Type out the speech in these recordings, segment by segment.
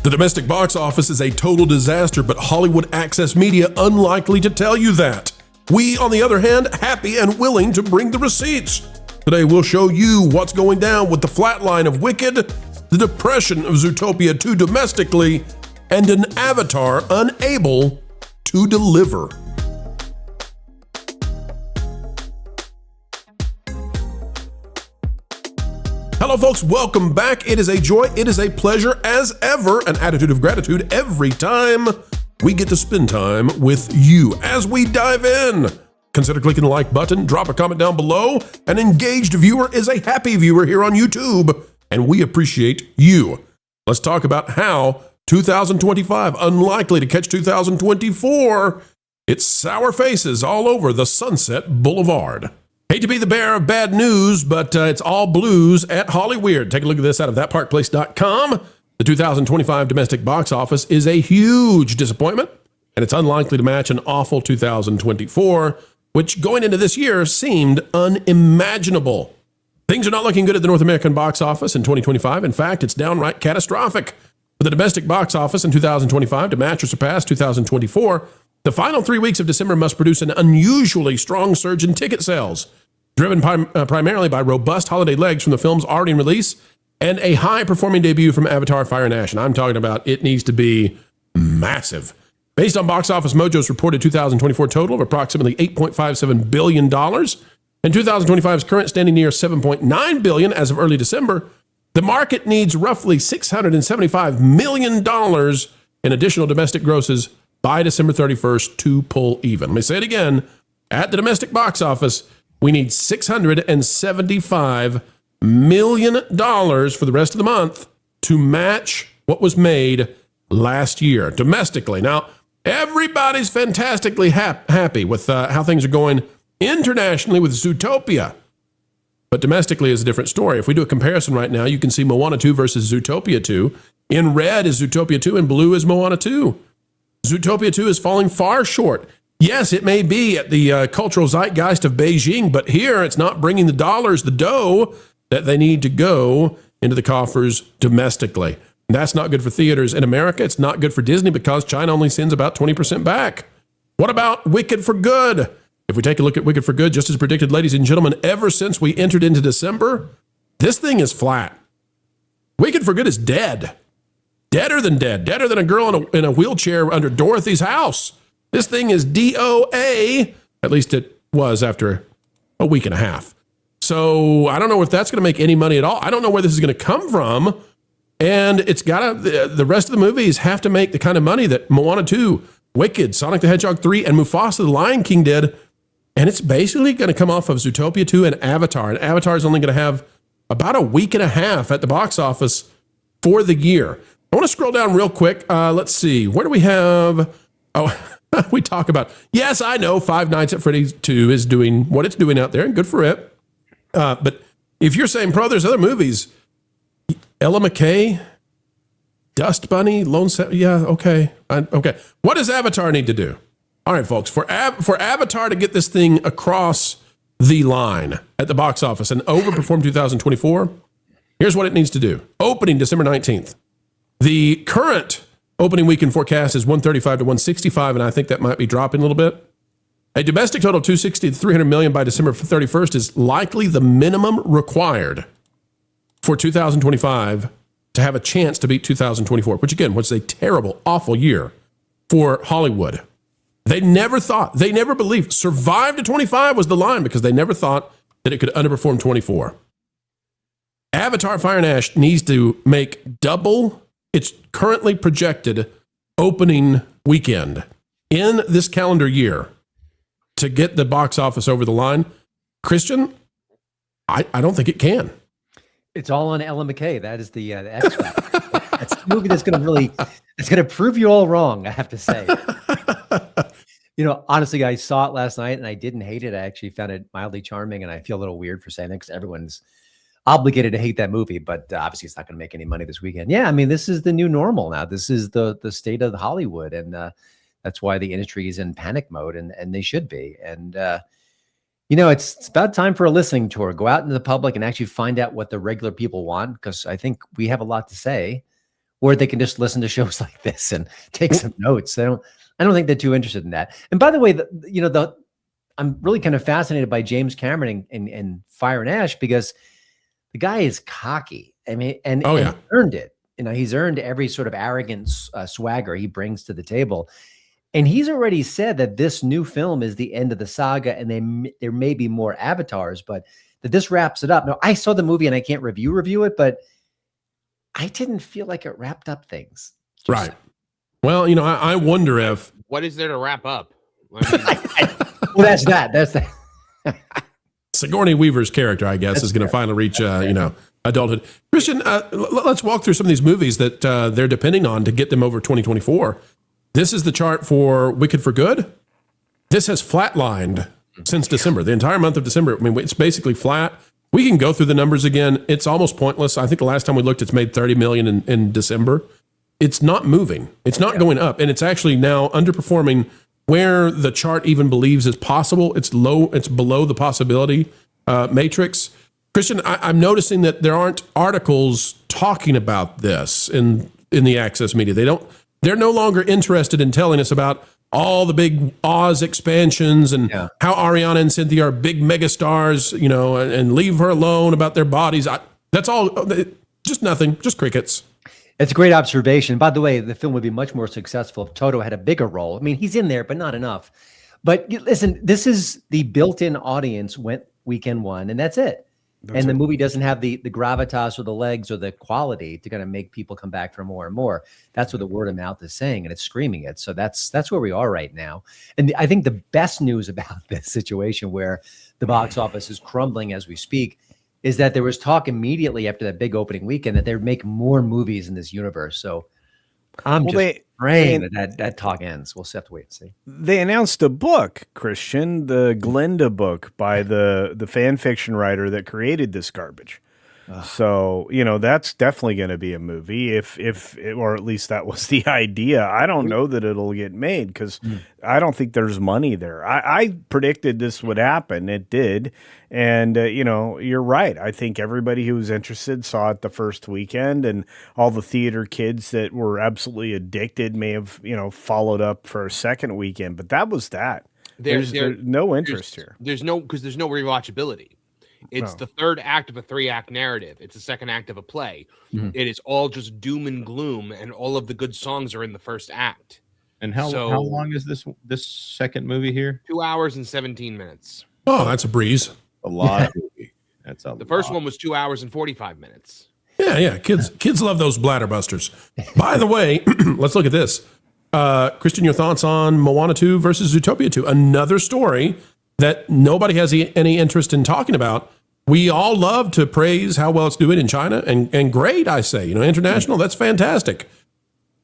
The domestic box office is a total disaster, but Hollywood Access Media unlikely to tell you that. We, on the other hand, happy and willing to bring the receipts. Today we'll show you what's going down with the flatline of Wicked, the depression of Zootopia 2 domestically, and an Avatar unable to deliver. Hello folks, welcome back. It is a joy, it is a pleasure as ever, an attitude of gratitude every time we get to spend time with you. As we dive in, consider clicking the like button, drop a comment down below. An engaged viewer is a happy viewer here on YouTube, and we appreciate you. Let's talk about how 2025, unlikely to catch 2024, it's sour faces all over the Sunset Boulevard. Hate to be the bearer of bad news, but it's all blues at Hollyweird. Take a look at this out of thatparkplace.com. The 2025 domestic box office is a huge disappointment, and it's unlikely to match an awful 2024, which going into this year seemed unimaginable. Things are not looking good at the North American box office in 2025. In fact, it's downright catastrophic. For the domestic box office in 2025 to match or surpass 2024, the final 3 weeks of December must produce an unusually strong surge in ticket sales, driven primarily by robust holiday legs from the film's already in release and a high-performing debut from Avatar: Fire and Ash. And I'm talking about it needs to be massive. Based on Box Office Mojo's reported 2024 total of approximately $8.57 billion, and 2025's current standing near $7.9 billion as of early December, the market needs roughly $675 million in additional domestic grosses by December 31st to pull even. Let me say it again. At the domestic box office, we need $675 million for the rest of the month to match what was made last year domestically. Now, everybody's fantastically happy with how things are going internationally with Zootopia. But domestically is a different story. If we do a comparison right now, you can see Moana 2 versus Zootopia 2. In red is Zootopia 2, and blue is Moana 2. Zootopia 2 is falling far short. Yes, it may be at the cultural zeitgeist of Beijing, but here it's not bringing the dollars, the dough that they need to go into the coffers domestically. And that's not good for theaters in America. It's not good for Disney because China only sends about 20% back. What about Wicked for Good? If we take a look at Wicked for Good, just as predicted, ladies and gentlemen, ever since we entered into December, this thing is flat. Wicked for Good is dead. Deader than a girl in a wheelchair under Dorothy's house. This thing is DOA, at least it was after a week and a half. So I don't know if that's going to make any money at all. I don't know where this is going to come from. And it's got to, the rest of the movies have to make the kind of money that Moana 2, Wicked, Sonic the Hedgehog 3, and Mufasa the Lion King did. And it's basically going to come off of Zootopia 2 and Avatar. And Avatar is only going to have about a week and a half at the box office for the year. I want to scroll down real quick. Let's see. Where do we have? Oh, we talk about, yes, I know Five Nights at Freddy's 2 is doing what it's doing out there, and good for it. But if you're saying, bro, there's other movies. Ella McKay, Dust Bunny, Lone Star. Yeah, okay. Okay. What does Avatar need to do? All right, folks. For Avatar to get this thing across the line at the box office and overperform 2024, here's what it needs to do. Opening December 19th. The current opening weekend forecast is 135 to 165, and I think that might be dropping a little bit. A domestic total of 260 to 300 million by December 31st is likely the minimum required for 2025 to have a chance to beat 2024, which again was a terrible, awful year for Hollywood. They never believed. Survive to 25 was the line because they never thought that it could underperform 24. Avatar: Fire and Ash needs to make double its currently projected opening weekend in this calendar year to get the box office over the line. Christian, I don't think it can. It's all on Ella McKay. That is the X factor. That's a movie that's going to prove you all wrong, I have to say. Honestly, I saw it last night and I didn't hate it. I actually found it mildly charming, and I feel a little weird for saying that because everyone's obligated to hate that movie, but obviously it's not going to make any money this weekend. Yeah, I mean, this is the new normal now. This is the state of Hollywood, and that's why the industry is in panic mode, and they should be. And it's about time for a listening tour. Go out into the public and actually find out what the regular people want, because I think we have a lot to say. or they can just listen to shows like this and take some notes. I don't think they're too interested in that. And by the way, I'm really kind of fascinated by James Cameron and Fire and Ash, because the guy is cocky. I mean, and earned it. He's earned every sort of arrogant swagger he brings to the table. And he's already said that this new film is the end of the saga, and there may be more avatars, but that this wraps it up. Now, I saw the movie and I can't review it, but I didn't feel like it wrapped up things. Right. Well, I wonder if... What is there to wrap up? Well, that's that. That's that. Sigourney Weaver's character, I guess, is going to finally reach, adulthood. Christian, let's walk through some of these movies that they're depending on to get them over 2024. This is the chart for Wicked for Good. This has flatlined since December, the entire month of December. I mean, it's basically flat. We can go through the numbers again. It's almost pointless. I think the last time we looked, it's made $30 million in December. It's not moving. It's not going up. And it's actually now underperforming where the chart even believes is possible. It's low. It's below the possibility matrix. Christian, I'm noticing that there aren't articles talking about this in the access media. They're no longer interested in telling us about all the big Oz expansions and how Ariana and Cynthia are big megastars, and leave her alone about their bodies. That's all, just nothing, just crickets. It's a great observation. By the way, the film would be much more successful if Toto had a bigger role. I mean, he's in there, but not enough. But listen, this is the built-in audience went weekend one, and that's it. The movie doesn't have the gravitas or the legs or the quality to kind of make people come back for more and more. That's what the word of mouth is saying, and it's screaming it. So that's where we are right now. And I think the best news about this situation, where the box office is crumbling as we speak, is that there was talk immediately after that big opening weekend that they'd make more movies in this universe. So I'm praying that talk ends. We'll just have to wait and see. They announced a book, Christian, the Glinda book by the fan fiction writer that created this garbage. So, that's definitely going to be a movie or at least that was the idea. I don't know that it'll get made because I don't think there's money there. I predicted this would happen. It did. And, you're right. I think everybody who was interested saw it the first weekend, and all the theater kids that were absolutely addicted may have, followed up for a second weekend. But that was that. There's no interest here. There's no rewatchability. It's the third act of a 3-act narrative. It's the second act of a play. Mm-hmm. It is all just doom and gloom, and all of the good songs are in the first act. And how long is this second movie here? 2 hours and 17 minutes. Oh, that's a breeze. A lot of movie. The first one was 2 hours and 45 minutes. Yeah. Kids love those bladder busters. By the way, let's look at this. Christian, your thoughts on Moana 2 versus Zootopia 2? Another story that nobody has any interest in talking about. We all love to praise how well it's doing in China, and great, I say. International, that's fantastic.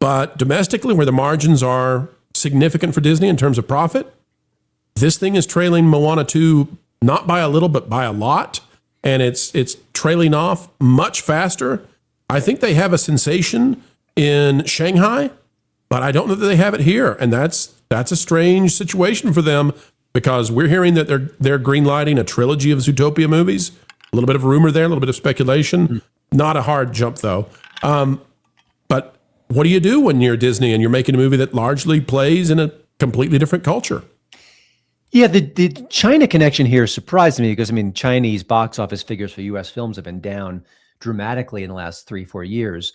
But domestically, where the margins are significant for Disney in terms of profit, this thing is trailing Moana 2 not by a little, but by a lot. And it's trailing off much faster. I think they have a sensation in Shanghai, but I don't know that they have it here. And that's a strange situation for them, because we're hearing that they're greenlighting a trilogy of Zootopia movies. A little bit of rumor there, a little bit of speculation. Not a hard jump, though. But what do you do when you're Disney and you're making a movie that largely plays in a completely different culture? Yeah, the China connection here surprised me, because, Chinese box office figures for U.S. films have been down dramatically in the last 3-4 years.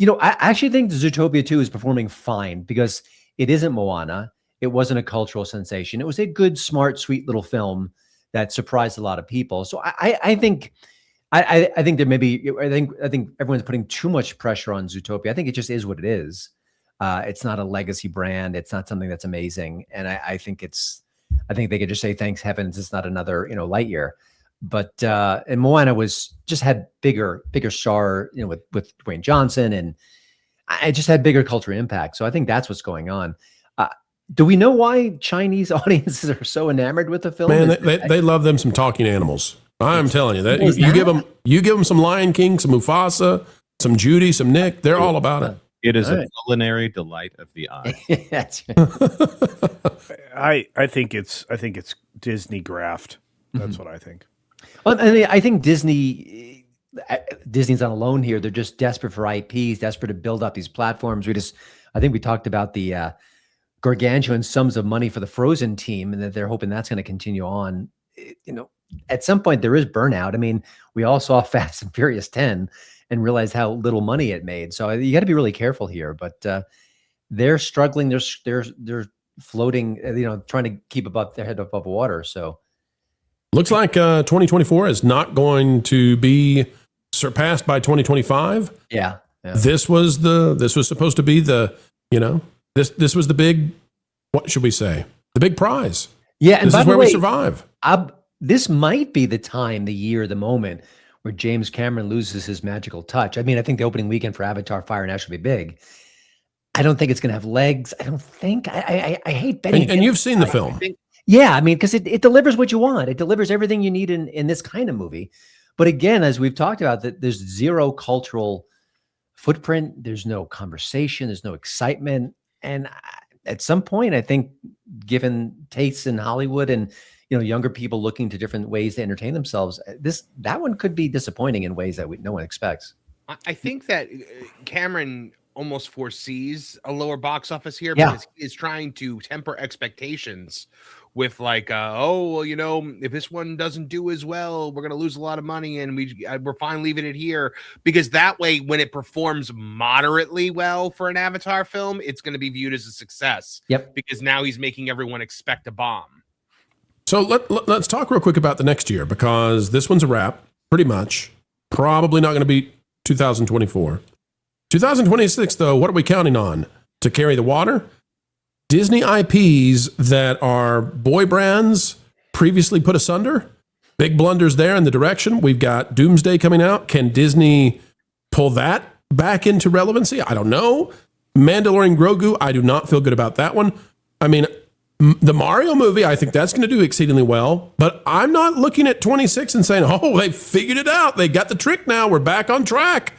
I actually think Zootopia 2 is performing fine, because it isn't Moana. It wasn't a cultural sensation. It was a good, smart, sweet little film that surprised a lot of people. So I think there may be. I think everyone's putting too much pressure on Zootopia. I think it just is what it is. It's not a legacy brand. It's not something that's amazing. And I think they could just say thanks heavens it's not another Lightyear. But and Moana had bigger star with Dwayne Johnson, and it just had bigger cultural impact. So I think that's what's going on. Do we know why Chinese audiences are so enamored with the film? Man, they love them some talking animals. I'm telling you that you give them some Lion King, some Mufasa, some Judy, some Nick. They're all about it. It is a culinary delight of the eye. That's right. I think it's Disney graft. That's what I think. Well, I think Disney, Disney's not alone here. They're just desperate for IPs, desperate to build up these platforms. I think we talked about the gargantuan sums of money for the Frozen team, and that they're hoping that's going to continue on. At some point there is burnout. I mean, we all saw Fast and Furious 10 and realized how little money it made. So you got to be really careful here. But they're struggling. They're floating. Trying to keep their head above water. So looks like 2024 is not going to be surpassed by 2025. Yeah. This was supposed to be this was the big, what should we say? The big prize. Yeah, and this by is the where way, we survive. This might be the time, the year, the moment where James Cameron loses his magical touch. I mean, I think the opening weekend for Avatar: Fire and Ash will be big. I don't think it's going to have legs. I don't think. I hate betting. And you've seen the film. Yeah, I mean, because it delivers what you want. It delivers everything you need in this kind of movie. But again, as we've talked about, that there's zero cultural footprint. There's no conversation. There's no excitement. And at some point, I think, given tastes in Hollywood and younger people looking to different ways to entertain themselves, that one could be disappointing in ways that no one expects. I think that Cameron almost foresees a lower box office here because he is trying to temper expectations with if this one doesn't do as well, we're going to lose a lot of money and we're fine leaving it here, because that way, when it performs moderately well for an Avatar film, it's going to be viewed as a success. Yep. Because now he's making everyone expect a bomb. So let's talk real quick about the next year, because this one's a wrap, pretty much. Probably not going to beat 2024. 2026, though, what are we counting on to carry the water? Disney IPs that are boy brands previously put asunder. Big blunders there in the direction. We've got Doomsday coming out. Can Disney pull that back into relevancy? I don't know. Mandalorian Grogu, I do not feel good about that one. I mean, the Mario movie, I think that's going to do exceedingly well, but I'm not looking at 26 and saying, oh, they figured it out. They got the trick now. We're back on track.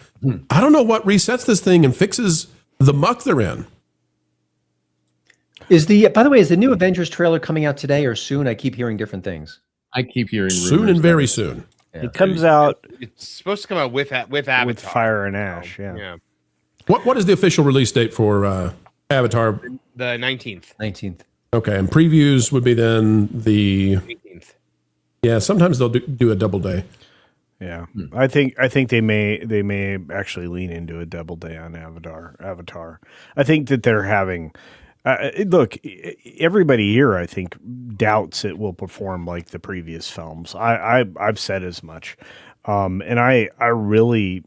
I don't know what resets this thing and fixes the muck they're in. By the way, is the new Avengers trailer coming out today or soon? I keep hearing different things. I keep hearing soon and very soon. Yeah. It comes out. It's supposed to come out with Avatar. With Fire and Ash. Yeah. What is the official release date for Avatar? The 19th. 19th. Okay, and previews would be then the 18th. Yeah, sometimes they'll do a double day. Yeah, I think they may actually lean into a double day on Avatar. I think that they're having. Look, everybody here, I think, doubts it will perform like the previous films. I've said as much, and I really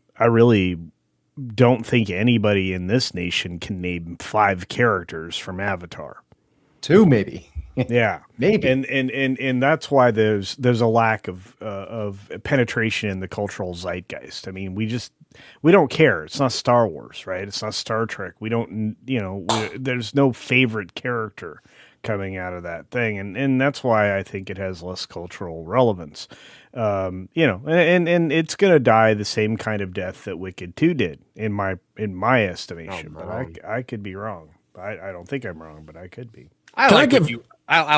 don't think anybody in this nation can name 5 characters from Avatar. 2 maybe. Yeah, maybe, and that's why there's a lack of penetration in the cultural zeitgeist. I mean, we don't care. It's not Star Wars, right? It's not Star Trek. We don't, there's no favorite character coming out of that thing, and that's why I think it has less cultural relevance. And it's gonna die the same kind of death that Wicked 2 did in my estimation. But I could be wrong. I don't think I'm wrong, but I could be. I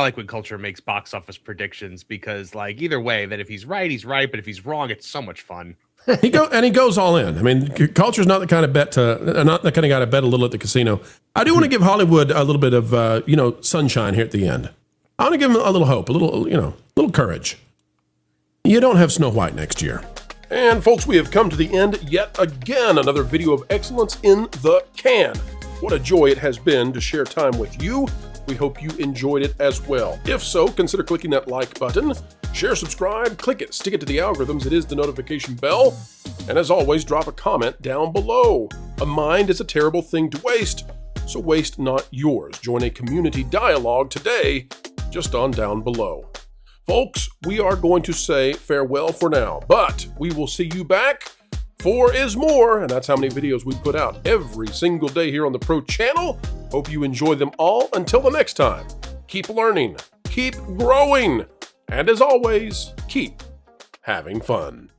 like when culture makes box office predictions, because either way, that if he's right, he's right. But if he's wrong, it's so much fun. He goes all in. I mean, culture's not the kind of not the kind of guy to bet a little at the casino. I do want to give Hollywood a little bit of sunshine here at the end. I want to give him a little hope, a little courage. You don't have Snow White next year. And folks, we have come to the end yet again. Another video of excellence in the can. What a joy it has been to share time with you. We hope you enjoyed it as well. If so, consider clicking that like button, share, subscribe, click it, stick it to the algorithms. It is the notification bell. And as always, drop a comment down below. A mind is a terrible thing to waste, so waste not yours. Join a community dialogue today, just on down below. Folks, we are going to say farewell for now, but we will see you back. 4 is more, and that's how many videos we put out every single day here on the Pro Channel. Hope you enjoy them all. Until the next time, keep learning, keep growing, and as always, keep having fun.